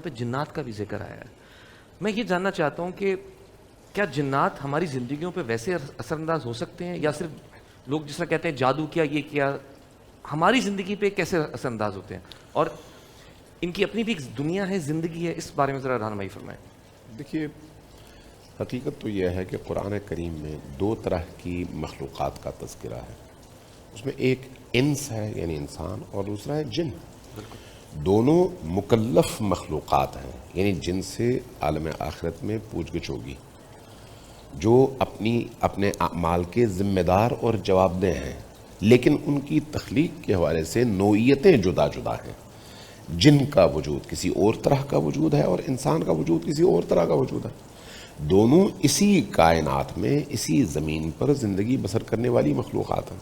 پہ جنات کا بھی ذکر آیا ہے. میں یہ جاننا چاہتا ہوں کہ کیا جنات ہماری زندگیوں پہ ویسے اثر انداز ہو سکتے ہیں یا صرف لوگ جس طرح کہتے ہیں جادو کیا یہ کیا ہماری زندگی پہ کیسے اثر انداز ہوتے ہیں اور ان کی اپنی بھی ایک دنیا ہے زندگی ہے اس بارے میں ذرا رہنمائی فرمائیں. دیکھیے حقیقت تو یہ ہے کہ قرآن کریم میں دو طرح کی مخلوقات کا تذکرہ ہے. اس میں ایک انس ہے یعنی انسان اور دوسرا ہے جن. دونوں مکلف مخلوقات ہیں یعنی جن سے عالم آخرت میں پوچھ گچھ ہوگی جو اپنے اعمال کے ذمہ دار اور جواب دہ ہیں لیکن ان کی تخلیق کے حوالے سے نوعیتیں جدا جدا ہیں. جن کا وجود کسی اور طرح کا وجود ہے اور انسان کا وجود کسی اور طرح کا وجود ہے. دونوں اسی کائنات میں اسی زمین پر زندگی بسر کرنے والی مخلوقات ہیں.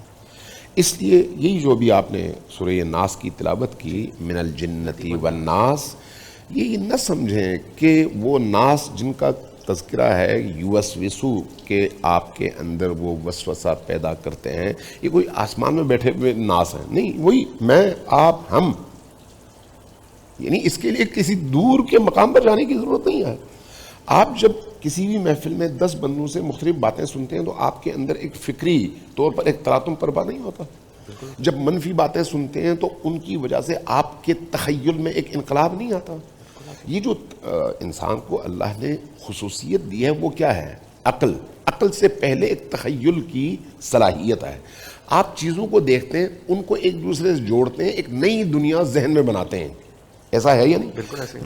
اس لیے یہی جو بھی آپ نے سورہ ناس کی تلاوت کی من الجنتی والناس یہ نہ سمجھیں کہ وہ ناس جن کا تذکرہ ہے یوسوسو کہ آپ کے اندر وہ وسوسہ پیدا کرتے ہیں یہ کوئی آسمان میں بیٹھے ہوئے ناس ہیں. نہیں وہی میں آپ ہم یعنی اس کے لیے کسی دور کے مقام پر جانے کی ضرورت نہیں ہے. آپ جب کسی بھی محفل میں 10 بندوں سے مختلف باتیں سنتے ہیں تو آپ کے اندر ایک فکری طور پر ایک تلاطم پربا نہیں ہوتا. جب منفی باتیں سنتے ہیں تو ان کی وجہ سے آپ کے تخیل میں ایک انقلاب نہیں آتا. یہ جو انسان کو اللہ نے خصوصیت دی ہے وہ کیا ہے؟ عقل سے پہلے ایک تخیل کی صلاحیت ہے. آپ چیزوں کو دیکھتے ہیں ان کو ایک دوسرے سے جوڑتے ہیں ایک نئی دنیا ذہن میں بناتے ہیں. ایسا ہے یا نہیں؟ بالکل ایسے.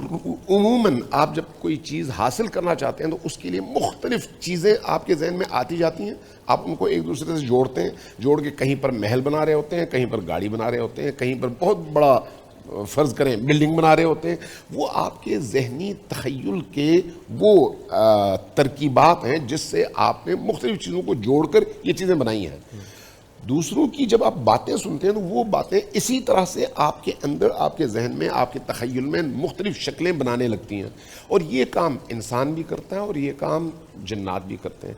عموماً آپ جب کوئی چیز حاصل کرنا چاہتے ہیں تو اس کے لیے مختلف چیزیں آپ کے ذہن میں آتی جاتی ہیں. آپ ان کو ایک دوسرے سے جوڑتے ہیں جوڑ کے کہیں پر محل بنا رہے ہوتے ہیں کہیں پر گاڑی بنا رہے ہوتے ہیں کہیں پر بہت بڑا فرض کریں بلڈنگ بنا رہے ہوتے ہیں. وہ آپ کے ذہنی تخیل کے وہ ترکیبات ہیں جس سے آپ نے مختلف چیزوں کو جوڑ کر یہ چیزیں بنائی ہیں. دوسروں کی جب آپ باتیں سنتے ہیں تو وہ باتیں اسی طرح سے آپ کے اندر آپ کے ذہن میں آپ کے تخیل میں مختلف شکلیں بنانے لگتی ہیں. اور یہ کام انسان بھی کرتا ہے اور یہ کام جنات بھی کرتے ہیں.